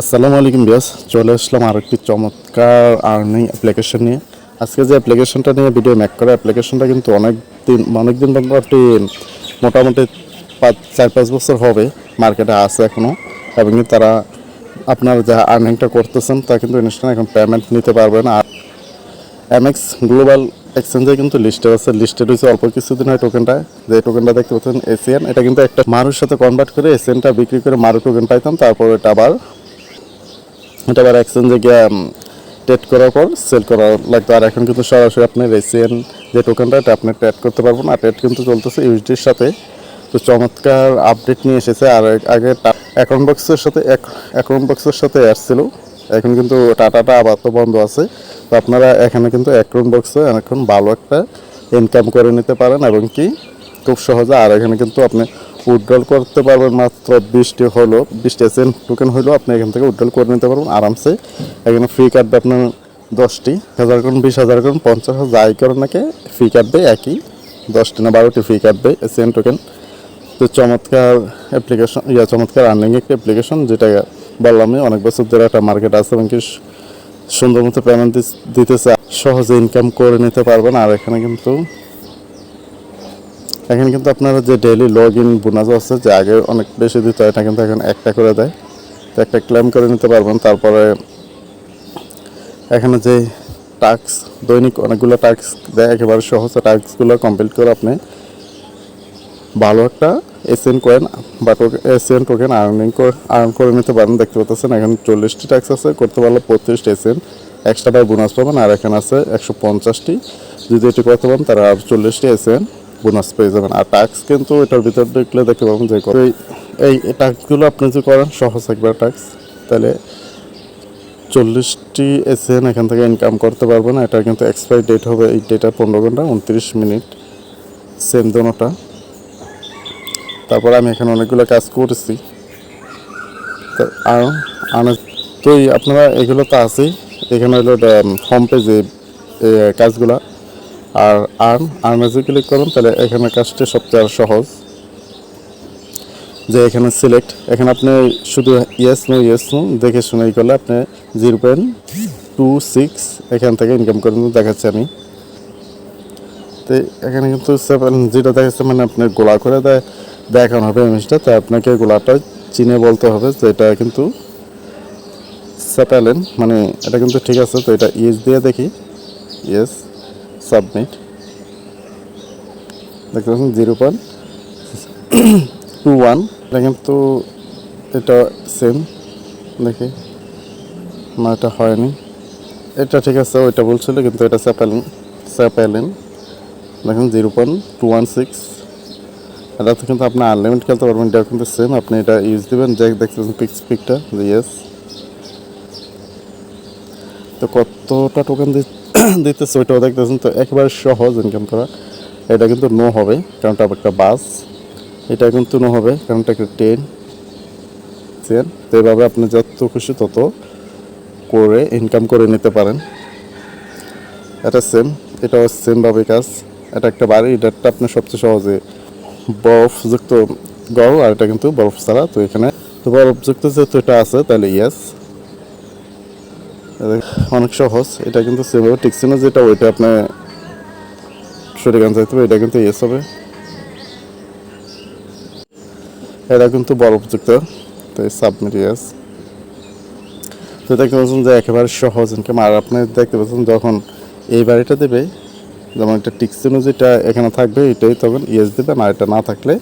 আসসালামু আলাইকুম বিয়াস, চলে আসলাম আর একটি চমৎকার আর্নিং অ্যাপ্লিকেশন নিয়ে। আজকে যে অ্যাপ্লিকেশনটা নিয়ে ভিডিও মেক করা, অ্যাপ্লিকেশনটা কিন্তু অনেক দিন মোটামুটি 4-5 বছর হবে মার্কেটে আছে এখনও, এবং তারা আপনার যা আর্নিংটা করতেছেন তা কিন্তু ইনস্ট্যান্ট এখন পেমেন্ট নিতে পারবেন। আর এমএক্স গ্লোবাল এক্সচেঞ্জে কিন্তু লিস্টেড আছে, লিস্টেড হয়েছে অল্প কিছুদিন হয় টোকেনটা। যে টোকেনটা দেখতে পাচ্ছেন এসিএন, এটা কিন্তু একটা মারুর সাথে কনভার্ট করে এসিএনটা বিক্রি করে মারু টোকেন পাইতাম, তারপর এটা আবার এক্সচেঞ্জে গিয়ে ট্রেড করার পর সেল করা লাগতো। আর এখন কিন্তু সরাসরি আপনি এসিএন যে টোকেনটা এটা আপনি ট্রেড করতে পারবেন। আর ট্রেড কিন্তু চলতেছে ইউএসডির সাথে। তো চমৎকার আপডেট নিয়ে এসেছে। আর আগে অ্যাকাউন্ট বক্সের সাথে আসছিল, এখন কিন্তু টাটাটা আবার তো বন্ধ আছে। তো আপনারা এখানে কিন্তু অ্যাকাউন্ট বক্সে এখন ভালো একটা ইনকাম করে নিতে পারেন, এবং কি খুব সহজে। আর এখানে কিন্তু আপনি উইথড্রল করতে পারবেন মাত্র 20 এসেন টোকেন হলো আপনি এখান থেকে উইথড্রল করে নিতে পারবেন আরামসে। এখানে ফ্রি কাটবে আপনার 10টি, 1000 করুন, 20,000 করুন, 50,000 যাই করেন নাকি ফ্রি কাটবে একই, 10টি না 12টি ফ্রি কাটবে এসেন টোকেন। তো চমৎকার অ্যাপ্লিকেশন, চমৎকার আর্নিং একটা অ্যাপ্লিকেশন, যেটা বললাম অনেক বছর ধরে একটা মার্কেট আছে এবং কি সুন্দর মতো পেমেন্ট দিতেছে, সহজে ইনকাম করে নিতে পারবেন। আর এখানে কিন্তু আপনারা যে ডেইলি লগ ইন বোনাস আছে, যে আগে অনেক বেশি দিত, এটা কিন্তু এখন একটা করে দেয়। তো একটা ক্লেম করে নিতে পারবেন। তারপরে এখানে যে টাস্ক, দৈনিক অনেকগুলো টাস্ক দেয়, একেবারে সহজ। টাস্কগুলো কমপ্লিট করে আপনি ভালো একটা এসিএন কয়েন বা এসিএন টোকেন আর্ন করে নিতে পারেন। দেখতে পাচ্ছেন এখানে 40টি টাস্ক আছে, করতে পারলে 35টি এসিএন এক্সট্রা বাই বোনাস পাবেন। আর এখানে আছে 150টি, যদি এটি করতে পারেন তারা আর 40টি এসিএন বোনাস পেয়ে যাবেন। আর টাস্ক কিন্তু এটার ভিতর দেখলে দেখতে পাবেন যে এই টাস্কগুলো আপনি যদি করেন সহজ একবার টাস্ক, তাহলে 40টি এসিএন এখান থেকে ইনকাম করতে পারবেন। এটা কিন্তু এক্সপায়ারি ডেট হবে এই ডেটা 15 ঘন্টা 29 মিনিট, সেম দোনোটা। তারপরে আমি এখানে অনেকগুলো কাজ করেছি। তো আপনারা এগুলো তো আছেই, এখানে হলো হোম পেজে কাজগুলা। আর আর্নে যদি ক্লিক করুন তাহলে এখানে কাজটি সবচেয়ে সহজ। যে এখানে সিলেক্ট, এখানে আপনি শুধু ইয়েস নো দেখে শুনে করলে আপনি 0.26 এখান থেকে ইনকাম করে দেখাচ্ছি আমি। তো এখানে কিন্তু যেটা দেখাচ্ছে মানে আপনি গোলা করে দেখানো হবে ইমেজটা, তাই আপনাকে গোলাটা চিনে বলতে হবে যে এটা কিন্তু স্যাপেলেন, মানে এটা কিন্তু ঠিক আছে। তো এটা ইয়েস দিয়ে দেখি, ইয়েস সাবমিট, দেখতে পাচ্ছেন 0.21। এটা কিন্তু এটা সেম দেখি না, এটা হয়নি, এটা ঠিক আছে, ওইটা বলছিল কিন্তু এটা স্যাপেলেন দেখুন 0.216। এটাতে কিন্তু আপনি আনলিমিট খেলতে পারবেন, এটা কিন্তু সেম। আপনি এটা ইউজ দেবেন, যে দেখতেছেন পিকটা ইয়েস। তো কতটা টোকেন দিতেছে ওইটাও দেখতেছেন। তো একেবারে সহজ ইনকাম করা। এটা কিন্তু নো হবে কারণ এটা একটা বাস, এটা কিন্তু নো হবে কারণ এটা একটা ট্রেন। তো এভাবে আপনি যত খুশি তত করে ইনকাম করে নিতে পারেন। এটা সেম, এটাও সেমভাবে কাজ। এটা একটা বাড়ি, এটা আপনি সবচেয়ে সহজে বরফযুক্ত গড়, আর এটা কিন্তু বরফ ছাড়া। তো এখানে তো বরফযুক্ত যেহেতু এটা আছে তাহলে ইয়েস, অনেক সহজ। এটা কিন্তু সেমভাবে টিকছে না যেটা, ওইটা আপনি সঠিক আনসার দিতে হবে, এটা কিন্তু ইয়েস হবে। এটা কিন্তু বরফযুক্ত, তো সাবমিট ইয়েস। তো দেখতে পাচ্ছেন যে একেবারে সহজ ইনকাম। আর আপনি দেখতে পাচ্ছেন যখন এই বাড়িটা দেবে, যেমন একটা টিকসিনো যেটা এখানে থাকবে এটাই তখন ইয়েস দেবেন, আর এটা না থাকলে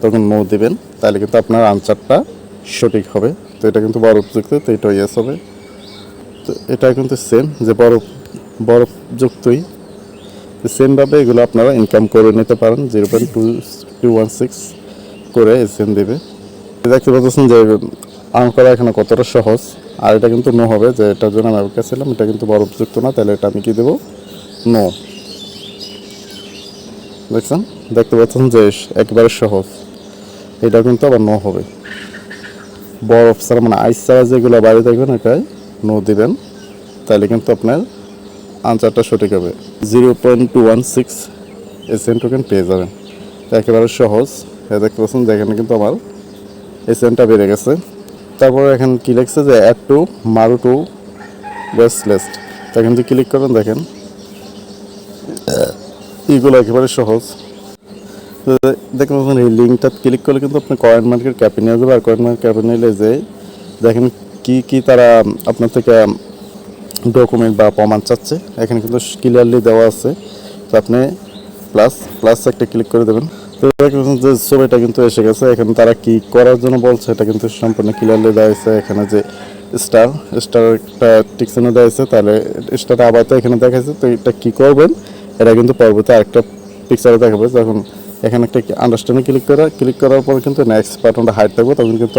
তখন নো দেবেন, তাহলে কিন্তু আপনার আনসারটা সঠিক হবে। তো এটা কিন্তু বরফযুক্ত, তো এটা ইয়েস হবে। তো এটা কিন্তু সেম, যে বরফযুক্তই সেমভাবে এগুলো আপনারা ইনকাম করে নিতে পারেন। 0.216 করে এসএন দেবে। দেখতে পাচ্ছেন যে আর্ন করা এখানে কতটা সহজ। আর এটা কিন্তু নো হবে, যে এটার জন্য আমি ছিলাম, এটা কিন্তু বরফযুক্ত না, তাহলে এটা আমি কি দেবো, নো। দেখতে পাচ্ছেন যে একেবারে সহজ। এটা কিন্তু আবার নো হবে, বরফ ছাড়া মানে আইস ছাড়া যেগুলো বাইরে থাকবেন এটাই নো দিবেন, তাহলে কিন্তু আপনার আনসারটা সঠিক হবে। 0.216 এসএন টোকেন পেয়ে যাবেন। তো একেবারে সহজ। দেখতে পাচ্ছেন যে এখানে কিন্তু আমার এসএনটা বেড়ে গেছে। তারপরে এখানে কি লিখছে যে অ্যাড টু মারু টু ওয়েস্ট লিস্ট। তো এখানে যদি ক্লিক করেন দেখেন এইগুলো একেবারে সহজ। তো দেখেন এই লিঙ্কটা ক্লিক করলে কিন্তু আপনি কয়েন মার্কেট ক্যাপে নিয়ে যাবে। আর কয়েন মার্কেট ক্যাপে নিলে যে দেখেন কি কি তারা আপনার থেকে ডকুমেন্ট বা প্রমাণ চাচ্ছে, এখানে কিন্তু ক্লিয়ারলি দেওয়া আছে। তো আপনি প্লাস একটা ক্লিক করে দেবেন। তো দেখেন যে ছবিটা কিন্তু এসে গেছে। এখানে তারা কি করার জন্য বলছে এটা কিন্তু সম্পূর্ণ ক্লিয়ারলি দেওয়া হয়েছে। এখানে যে স্টার একটা টিকসিনে দেওয়া হয়েছে, তাহলে স্টারটা আবার তো এখানে দেখাচ্ছে। তো এটা কী করবেন এটা কিন্তু পরবর্তী আরেকটা পিকচারে দেখাবে। যখন এখানে একটা আন্ডারস্ট্যান্ডে ক্লিক করার পর কিন্তু নেক্সট বাটনটা হাইড থাকবে, তখন কিন্তু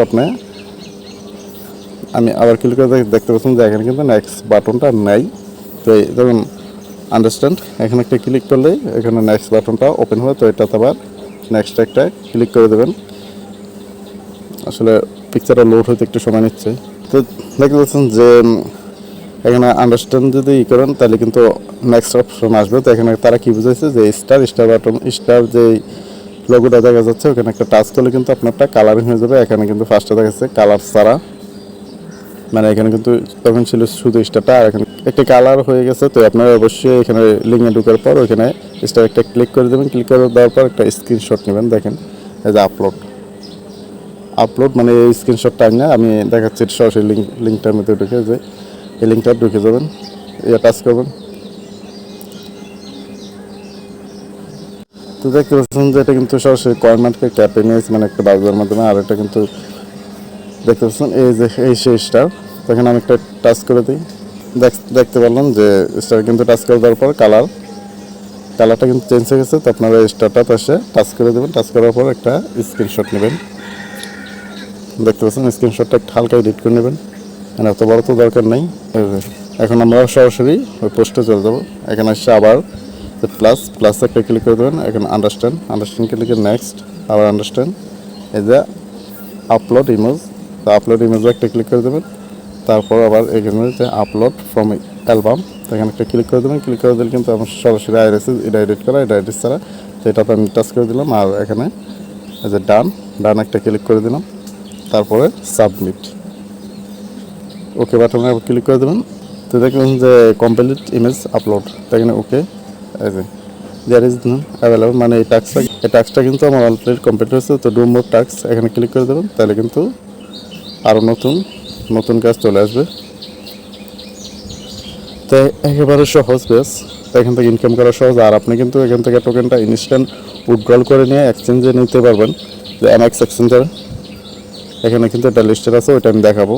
আমি আবার ক্লিক করে দেখতে পাচ্ছেন যে এখানে কিন্তু নেক্সট বাটনটা নেই। তো যখন আন্ডারস্ট্যান্ড এখানে একটা ক্লিক করলে এখানে নেক্সট বাটনটা ওপেন হয়। তো এটাতে আবার নেক্সট একটা ক্লিক করে দেবেন। আসলে পিকচারটা লোড হতে একটু সময় নিচ্ছে। তো দেখতে পাচ্ছেন যে এখানে আন্ডারস্ট্যান্ড যদি করেন তাহলে কিন্তু নেক্সট অপশন আসবে। তো এখানে তারা কি বুঝাইছে যে স্টার বাটন স্টার যে লোগোটা দেখা যাচ্ছে ওখানে একটা টাচ করলে কিন্তু আপনারটা কালারিং হয়ে যাবে। এখানে কিন্তু ফার্স্টে দেখাচ্ছে কালার ছাড়া, মানে এখানে কিন্তু তখন ছিল শুধু স্টারটা, আর এখানে একটা কালার হয়ে গেছে। তো আপনারা অবশ্যই এখানে লিঙ্কে ঢোকার পর ওইখানে স্টার একটা ক্লিক করে দেবেন। ক্লিক করে দেওয়ার পর একটা স্ক্রিনশট নেবেন। দেখেন এই যে আপলোড মানে এই স্ক্রিনশটটা আমি দেখাচ্ছি সরাসরি লিঙ্কটার মধ্যে ঢুকে, যে এই লিঙ্কটা ঢুকে যাবেন, টাচ করবেন। তো দেখতে পাচ্ছেন যে এটা কিন্তু সরাসরি কয়েন মার্কেট ক্যাপে নিয়েছে, মানে একটা ব্রাউজারের মাধ্যমে। আর এটা কিন্তু দেখতে পাচ্ছেন এই যে এই সেই স্টার। তখন আমি একটা টাচ করে দিই, দেখতে পারলাম যে স্টার কিন্তু টাচ করে দেওয়ার পর কালারটা কিন্তু চেঞ্জ হয়ে গেছে। তো আপনারা স্টারটা পাশে টাচ করে দেবেন। টাচ করার পর একটা স্ক্রিনশট নেবেন। দেখতে পাচ্ছেন স্ক্রিনশটটা একটু হালকা এডিট করে নেবেন, মানে এত বড় তো দরকার নেই। এখন আমরা সরাসরি ওই পোস্টে চলে যাবো। এখানে আসছে আবার প্লাস একটা ক্লিক করে দেবেন। এখানে আন্ডারস্ট্যান্ড ক্লিক করে নেক্সট আবার আন্ডারস্ট্যান্ড, এই যে আপলোড ইমেজ। তো আপলোড ইমেজে একটা ক্লিক করে দেবেন। তারপর আবার এখানে যে আপলোড ফ্রম অ্যালবাম, এখানে একটা ক্লিক করে দেবেন। ক্লিক করে দিলে কিন্তু আমার সরাসরি এটা এডিট করা, এটা এডিট ছাড়া। তো এটাতে আমি টাচ করে দিলাম। আর এখানে এই যে ডান একটা ক্লিক করে দিলাম। তারপরে সাবমিট ওকে বাটনে আবার ক্লিক করে দেবেন। তো দেখবেন যে কমপ্লিট ইমেজ আপলোড, এখানে ওকে এই যে দেয়ার ইজ নন অ্যাভেলেবল, মানে এই টাস্কটা কিন্তু আমার অলরেডি কমপ্লিট হয়েছে। তো ডু মোর টাস্ক এখানে ক্লিক করে দেবেন, তাহলে কিন্তু আরও নতুন কাজ চলে আসবে। তো একেবারে সহজ বেশ। তো এখান থেকে ইনকাম করা সহজ। আর আপনি কিন্তু এখান থেকে টোকেনটা ইনস্ট্যান্ট উইথড্রল করে নিয়ে এক্সচেঞ্জে নিতে পারবেন। যে Mexc এক্সচেঞ্জার এখানে কিন্তু একটা লিস্টের আছে, ওইটা আমি দেখাবো।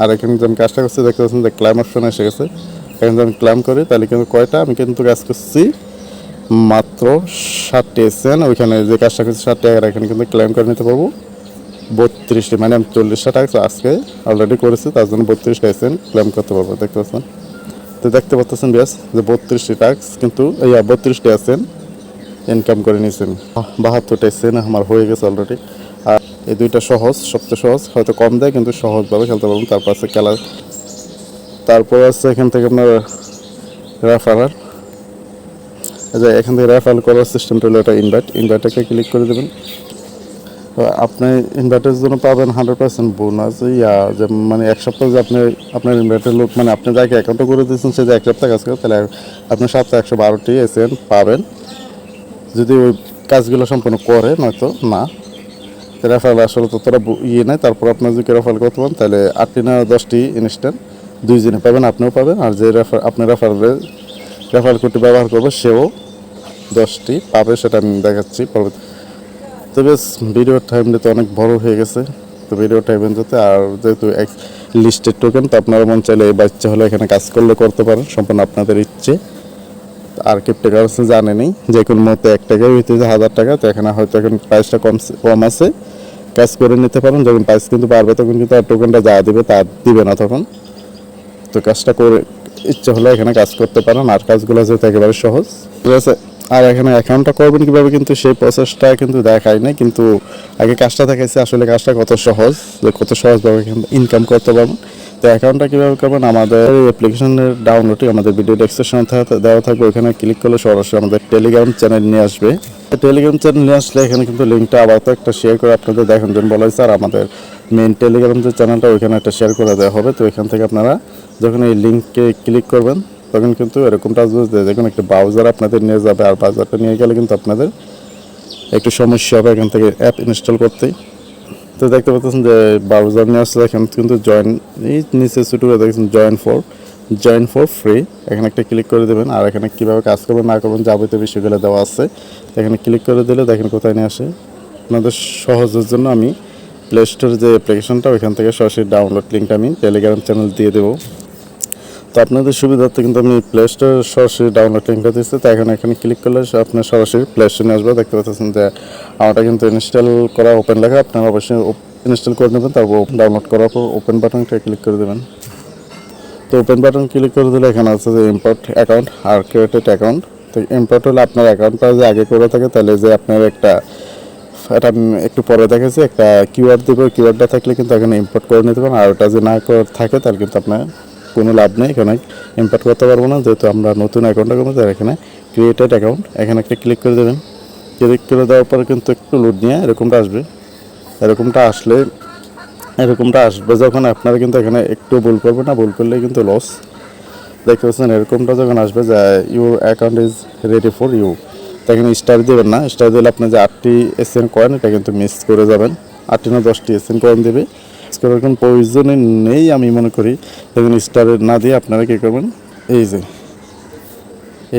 আর এখানে যে আমি কাজটা করছি দেখতে পাচ্ছেন যে ক্লাইম অপশন এসে গেছে। এখানে যদি আমি ক্লাইম করি তাহলে কিন্তু আমি কিন্তু কাজ করছি মাত্র 60টি এসেন। ওইখানে যে কাজটা করছি 60 টাকার, এখানে কিন্তু ক্লাইম করে নিতে পারবো 32টি, মানে আমি 40টা টাকা আজকে অলরেডি করেছি, তার জন্য 32টা এসেন ক্লেম করতে পারবো। দেখতে পাচ্ছেন, তো দেখতে পাচ্ছেন বেশ যে 32টি টাক্স কিন্তু 32টি এসেন ইনকাম করে নিয়েছেন। 72টা এসেন আমার হয়ে গেছে অলরেডি। আর এই দুইটা সবচেয়ে সহজ, হয়তো কম দেয় কিন্তু সহজভাবে খেলতে পারবেন। তারপর আছে খেলার, তারপর আছে এখান থেকে আপনার রেফারেল। এখান থেকে রেফারেল করার সিস্টেমটা হলো এটা ইনভাইটটাকে ক্লিক করে দেবেন। আপনি ইনভার্টারের জন্য পাবেন 100% বোনাস। যে মানে এক সপ্তাহ যে আপনার ইনভার্টার লোক, মানে আপনি যাকে অ্যাকাউন্টটা করে দিয়েছেন সে যে এক সপ্তাহ কাজ করে, তাহলে আপনি সপ্তাহে 112টি এসেন পাবেন যদি ওই কাজগুলো সম্পূর্ণ করে, নয়তো না। রেফারেল আসলে তো তোরা নেয়। তারপর আপনার যদি রেফারেল করতে পারেন তাহলে 8টি না 10টি ইনস্ট্যান্ট 2 জনে পাবেন, আপনিও পাবেন। আর যে আপনি রেফারেল কোডটি ব্যবহার করবে সেও 10টি পাবে, সেটা আমি দেখাচ্ছি পরবর্তী। তো বেশ ভিডিওর টাইমটা তো অনেক বড় হয়ে গেছে। তো ভিডিও টাইম যেতে, আর যেহেতু লিস্টেড টোকেন, তো আপনারা মন চাইলে এই বাচ্চা হলে এখানে কাজ করলে করতে পারেন, সম্পূর্ণ আপনাদের ইচ্ছে। আর ক্রিপ্টোকারেন্সি জানেনই যে কোনো মতে 1 টাকায় হইতে 1000 টাকা। তো এখানে হয়তো এখন প্রাইসটা কম আছে, কাজ করে নিতে পারেন। যখন প্রাইস কিন্তু বাড়বে তখন কিন্তু আর টোকেনটা যা দিবে তা দিবে না তখন। তো কাজটা করে ইচ্ছে হলে এখানে কাজ করতে পারেন। আর কাজগুলো যেহেতু একেবারে সহজ, ঠিক আছে। আর এখানে অ্যাকাউন্টটা করবেন কীভাবে কিন্তু সেই প্রসেসটা কিন্তু দেখায় না, কিন্তু আগে কাজটা দেখাইছে আসলে কাজটা কত সহজভাবে ইনকাম করতে পারবেন। তো অ্যাকাউন্টটা কীভাবে করবেন, আমাদের অ্যাপ্লিকেশনের ডাউনলোডটি আমাদের ভিডিও ডেসক্রিপশনে দেওয়া থাকবে। ওখানে ক্লিক করলে সরাসরি আমাদের টেলিগ্রাম চ্যানেল নিয়ে আসবে। টেলিগ্রাম চ্যানেল নিয়ে আসলে এখানে কিন্তু লিঙ্কটা আবার তো একটা শেয়ার করে আপনাদের দেখেন যেন বলা হয়েছে। আর আমাদের মেন টেলিগ্রাম যে চ্যানেলটা ওইখানে একটা শেয়ার করে দেওয়া হবে। তো এখান থেকে আপনারা যখন এই লিঙ্কে ক্লিক করবেন তখন কিন্তু এরকমটা আসবে যে দেখুন একটা ব্রাউজার আপনাদের নিয়ে যাবে, আর ব্রাউজারটা নিয়ে গেলে কিন্তু আপনাদের একটু সমস্যা হবে এখান থেকে অ্যাপ ইনস্টল করতে। তো দেখতে পাচ্ছেন যে ব্রাউজার নিয়ে আসছে, এখানে কিন্তু জয়েন এই নিচে ছোটো করে দেখছেন জয়েন ফর ফ্রি, এখানে একটা ক্লিক করে দেবেন। আর এখানে কীভাবে কাজ করবেন না করবেন যাবতীয় বিষয়গুলো দেওয়া আছে। এখানে ক্লিক করে দিলে দেখেন কোথায় নিয়ে আসে। আপনাদের সহজের জন্য আমি প্লে স্টোরে যে অ্যাপ্লিকেশনটা ওইখান থেকে সরাসরি ডাউনলোড লিঙ্কটা আমি টেলিগ্রাম চ্যানেল দিয়ে দেবো। তো আপনাদের সুবিধার্থে কিন্তু আমি প্লে স্টোরে সরাসরি ডাউনলোড লিঙ্কটা দিচ্ছি। তো এখানে ক্লিক করলে আপনার সরাসরি প্লে স্টোরে আসবে। দেখতে পাচ্ছেন যে আমারটা কিন্তু ইনস্টল করা ওপেন লেখা, আপনারা অবশ্যই ইনস্টল করে নেবেন। তারপর ডাউনলোড করার পর ওপেন বাটনটা ক্লিক করে দেবেন। তো ওপেন বাটন ক্লিক করে দিলে এখানে আছে যে ইম্পোর্ট অ্যাকাউন্ট আর ক্রিয়েটেড অ্যাকাউন্ট। তো ইম্পোর্ট হলে আপনার অ্যাকাউন্টটা যে আগে করে থাকে তাহলে যে আপনার এটা একটু পরে দেখেছি একটা কিওয়ার্ড দেবো, কিওয়ার্ডটা থাকলে কিন্তু এখানে ইম্পোর্ট করে নিতে পারেন। আর ওটা যে না থাকে তাহলে কিন্তু আপনার কোনো লাভ নেই, এখানে ইম্পোর্ট করতে পারবো না, যেহেতু আমরা নতুন অ্যাকাউন্টটা করবো। তার এখানে ক্রিয়েটেড অ্যাকাউন্ট এখানে একটা ক্লিক করে দেবেন। ক্লিক করে দেওয়ার পরে কিন্তু একটু লোড নিয়ে এরকমটা আসবে। এরকমটা আসবে যখন আপনারা কিন্তু এখানে একটু ভুল করবেন না, ভুল করলে কিন্তু লস। দেখতে পাচ্ছেন এরকমটা যখন আসবে যে your account is ready for you, তো এখানে স্টার দেবেন না। স্টার দিলে আপনি যে 8টি এসএন কয়েন এটা কিন্তু মিস করে যাবেন। 8টি না 10টি এসএন কয়েন দেবে, করার কোনো প্রয়োজনই নেই আমি মনে করি। দেখুন স্টার না দিয়ে আপনারা কী করবেন, এই যে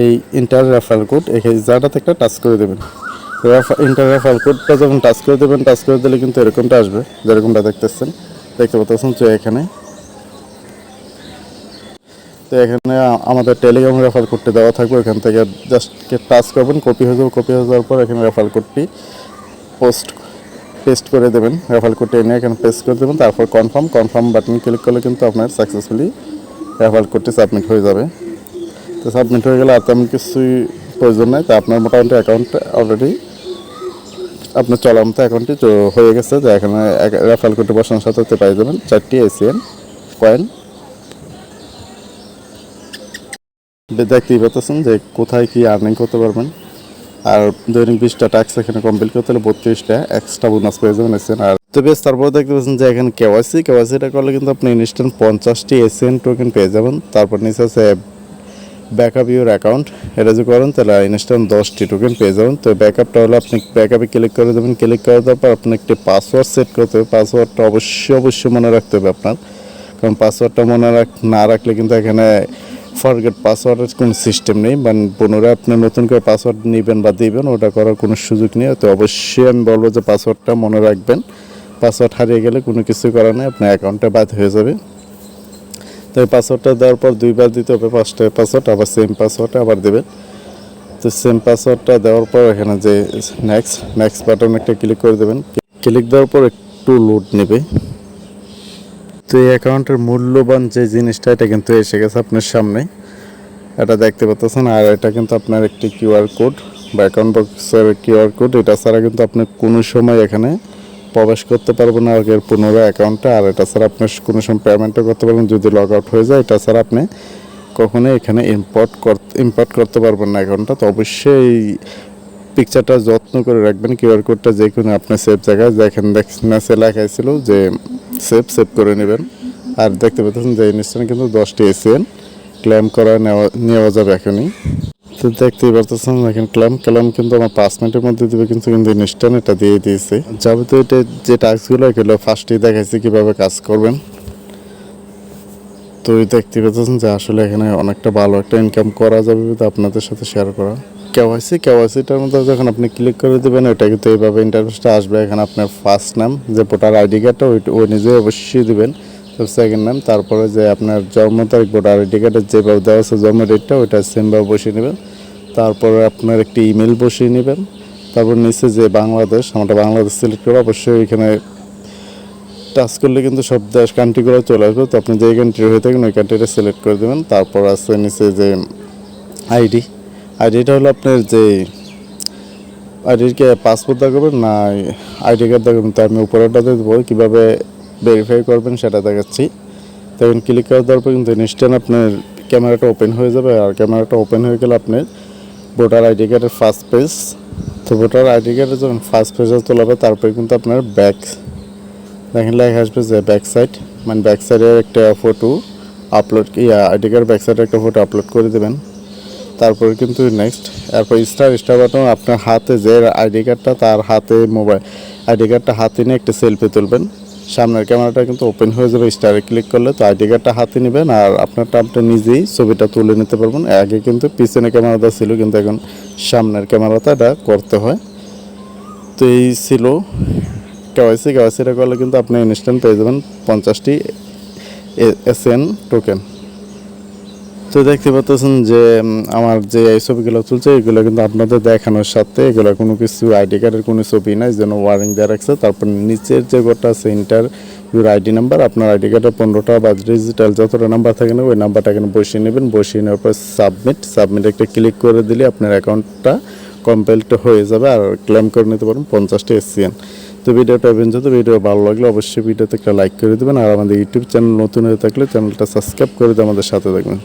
এই ইন্টার রেফারেল কোড এই জায়গাটাতে একটা টাচ করে দেবেন। ইন্টার রেফারেল কোডটা যখন টাচ করে দেবেন, টাচ করে দিলে কিন্তু এরকমটা আসবে যেরকমটা দেখতে পাচ্ছেন যে এখানে। তো এখানে আমাদের টেলিগ্রাম রেফার কোডটি দেওয়া থাকবে, এখান থেকে জাস্ট টাচ করবেন, কপি হয়ে যাবে। কপি হয়ে যাওয়ার পর এখানে রেফার কোডটি পেস্ট করে দেবেন। রেফার কোডটি এনে এখানে পেস্ট করে দেবেন। তারপর কনফার্ম বাটন ক্লিক করলে কিন্তু আপনার সাকসেসফুলি রেফার কোডটি সাবমিট হয়ে যাবে। তো সাবমিট হয়ে গেলে আর তেমন কিছুই প্রয়োজন নেই। তো আপনার মোটামুটি অ্যাকাউন্টে অলরেডি আপনার চলার মতো অ্যাকাউন্টটি হয়ে গেছে। যে এখানে রেফার কোডটি বসানোর সাথে পেয়ে যাবেন 4টি এসিএন কয়েন। দেখতেই পাচ্ছেন যে কোথায় কি আর্নিং করতে পারবেন। আর দৈনিক 20টা টাস্ক এখানে কমপ্লিট করতে হলে 32টা এক্সট্রা বোনাস পেয়ে যাবেন এসএন। আর তো বেশ তারপর দেখতে পাচ্ছেন যে এখানে কেওয়াইসিটা করলে কিন্তু আপনি ইনস্ট্যান্ট 50টি এসএন টোকেন পেয়ে যাবেন। তারপর নিচে আছে ব্যাকআপ ইউর অ্যাকাউন্ট, এটা যদি করেন তাহলে ইনস্ট্যান্ট 10টি টোকেন পেয়ে যাবেন। তো ব্যাকআপটা হলো আপনি ব্যাকআপে ক্লিক করে দেবেন। ক্লিক করে দেওয়ার পর আপনি একটি পাসওয়ার্ড সেট করতে হবে। পাসওয়ার্ডটা অবশ্যই মনে রাখতে হবে আপনার, কারণ পাসওয়ার্ডটা মনে না রাখলে কিন্তু এখানে ফরগেট পাসওয়ার্ডের কোনো সিস্টেম নেই। মানে পুনরায় আপনি নতুন করে পাসওয়ার্ড নেবেন বা দিবেন ওটা করার কোনো সুযোগ নেই। তো অবশ্যই আমি বলবো যে পাসওয়ার্ডটা মনে রাখবেন। পাসওয়ার্ড হারিয়ে গেলে কোনো কিছু করার নেই, আপনার অ্যাকাউন্টটা বাদ হয়ে যাবে। তো এই পাসওয়ার্ডটা দেওয়ার পর 2বার দিতে হবে। ফার্স্টে পাসওয়ার্ড আবার সেম পাসওয়ার্ডটা আবার দেবেন। তো সেম পাসওয়ার্ডটা দেওয়ার পর এখানে যে নেক্সট বাটন একটা ক্লিক করে দেবেন। ক্লিক দেওয়ার পর একটু লোড নেবে। তো এই অ্যাকাউন্টের মূল্যবান যে জিনিসটা এটা কিন্তু এসে গেছে আপনার সামনে, এটা দেখতে পাচ্ছেন। আর এটা কিন্তু আপনার একটি কিউআর কোড বা অ্যাকাউন্ট বক্সের কিউআর কোড, এটা ছাড়া কিন্তু আপনি কোনো সময় এখানে প্রবেশ করতে পারবেন না আগের পুনরায় অ্যাকাউন্টে। আর এটা ছাড়া আপনি কোনো সময় পেমেন্টও করতে পারবেন যদি লগ আউট হয়ে যায়। এটা ছাড়া আপনি কখনোই এখানে ইম্পোর্ট করতে পারবেন না অ্যাকাউন্টটা। তো অবশ্যই পিকচারটা যত্ন করে রাখবেন। কিউআর কোডটা যে কোনো আপনার সেভ জায়গায় যেখানে মেসে লেখা ছিল যে সেভ করে নেবেন। আর দেখতে পাচ্ছেন যে ইনস্ট্যান্ট কিন্তু 10টি এসএন ক্লেম করা নেওয়া যাবে এখনই। তো দেখতেই পারতেছেন এখানে ক্লেম কিন্তু আমার 5 মিনিটের মধ্যে দেবে, কিন্তু ইনস্ট্যান্ট এটা দিয়ে দিয়েছে। যাবতীয় এটা যে টাস্কগুলো এগুলো ফার্স্টেই দেখাইছি কীভাবে কাজ করবেন। তো দেখতে পাচ্ছেন যে আসলে এখানে অনেকটা ভালো একটা ইনকাম করা যাবে, তো আপনাদের সাথে শেয়ার করা। কেওয়াইসিটার মধ্যে যখন আপনি ক্লিক করে দেবেন ওইটা কিন্তু এইভাবে ইন্টারফেসটা আসবে। এখানে আপনার ফার্স্ট নাম যে ভোটার আইডি কার্ডটা ওই নিজেই অবশ্যই দেবেন। তো সেকেন্ড নাম, তারপরে যে আপনার জন্ম তারিখ ভোটার আইডি কার্ডের যেভাবে দেওয়া আছে জন্ম ডেটটা ওইটা সেমভাবে বসিয়ে নেবেন। তারপরে আপনার একটি ইমেল বসিয়ে নেবেন। তারপর নিচে যে বাংলাদেশ, আমরা বাংলাদেশ সিলেক্ট করে অবশ্যই এখানে টাচ করলে কিন্তু সব দেশ কান্ট্রিগুলো চলে আসবে। তো আপনি যেই কান্ট্রি হয়ে থাকেন ওই কান্ট্রিটা সিলেক্ট করে দেবেন। তারপর আছে নিচে যে আইডিটা হলো আপনার যে আইডিকে পাসপোর্ট দেখাবেন না আইডি কার্ড দেখাবেন। তো আমি উপরেরটাতে দেবো, কীভাবে ভেরিফাই করবেন সেটা দেখাচ্ছি। তখন ক্লিক করে দেওয়ার পর কিন্তু ইনস্ট্যান্ট আপনার ক্যামেরাটা ওপেন হয়ে যাবে। আর ক্যামেরাটা ওপেন হয়ে গেলে আপনার ভোটার আইডি কার্ডের ফার্স্ট পেজ, তো ভোটার আইডি কার্ডের যখন ফার্স্ট পেজে তোলা হবে তারপরে কিন্তু আপনার ব্যাক দেখেন লেখা আসবে যে ব্যাক সাইড, মানে ব্যাক সাইডের একটা photo upload ID card back সাইডের একটা ফটো আপলোড করে দেবেন। তারপরে কিন্তু নেক্সট, এরপর স্টার বাটন আপনার হাতে যে আইডি কার্ডটা তার হাতে মোবাইল আইডি কার্ডটা হাতে নিয়ে একটা সেলফি তুলবেন। সামনের ক্যামেরাটা কিন্তু ওপেন হয়ে যাবে স্টারে ক্লিক করলে। তো আইডি কার্ডটা হাতে নেবেন আর আপনারটা আপনি নিজেই ছবিটা তুলে নিতে পারবেন। আগে কিন্তু পিছনে ক্যামেরাটা ছিল, কিন্তু এখন সামনের ক্যামেরাটা এটা করতে হয়। তো এই ছিল কেওয়াইসিটা করলে কিন্তু আপনি ইনস্ট্যান্ট পেয়ে যাবেন 50টি acen টোকেন। তো দেখতে পাচ্ছেন যে আমার যে এই ছবিগুলো তুলছে এগুলো কিন্তু আপনাদের দেখানোর সাথে এগুলো কোনো কিছু আইডি কার্ডের কোনো ছবি নাই, যেন ওয়ারিং দেওয়া রাখছে। তারপর নিচের যে গোটা আছে ইন্টার ইউর আইডি নাম্বার, আপনার আইডি কার্ডের 15টা বা ডিজিটাল যতটা নাম্বার থাকে না ওই নাম্বারটা এখানে বসিয়ে নেবেন। বসিয়ে নেওয়ার পর সাবমিট একটা ক্লিক করে দিলে আপনার অ্যাকাউন্টটা কমপ্লিট হয়ে যাবে আর ক্লেম করে নিতে পারবেন 50টি acen। তো ভিডিওটা যদি ভিডিও ভালো লাগলে অবশ্যই ভিডিওতে একটা লাইক করে দেবেন আর আমাদের ইউটিউব চ্যানেল নতুন হয়ে থাকলে চ্যানেলটা সাবস্ক্রাইব করে দিয়ে আমাদের সাথে থাকবেন।